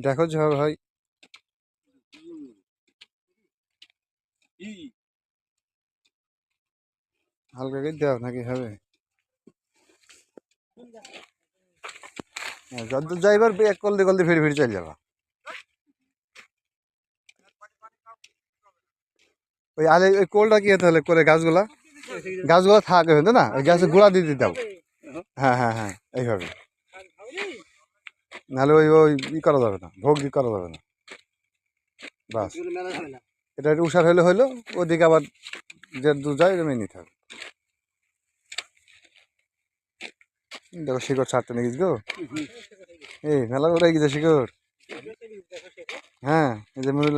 দেখো যে হবে ভাই, হালকা করে দেও নাকি হবে? যত যাইবার এক কল দিয়ে ফিরে ফিরে চলে যাবা। ওই আলে ওই কোলটা কি হতে হলে করে গাছগুলা থাকে হতো না, ওই গাছের গোড়া দিয়ে দিতে হবে। হ্যাঁ হ্যাঁ হ্যাঁ, এইভাবে। নাহলে ওই ওই ই করা যাবে না, ভোগ করা যাবে না। বাস এটা একটু উষার হলে হইলো, ওদিকে আবার যে দু যায় মেনে নিতে হবে। দেখো শিকড় ছাড়তে নাকি গো, এই মেলা ওরাই গেছে শিকড়। হ্যাঁ, এই যে মনে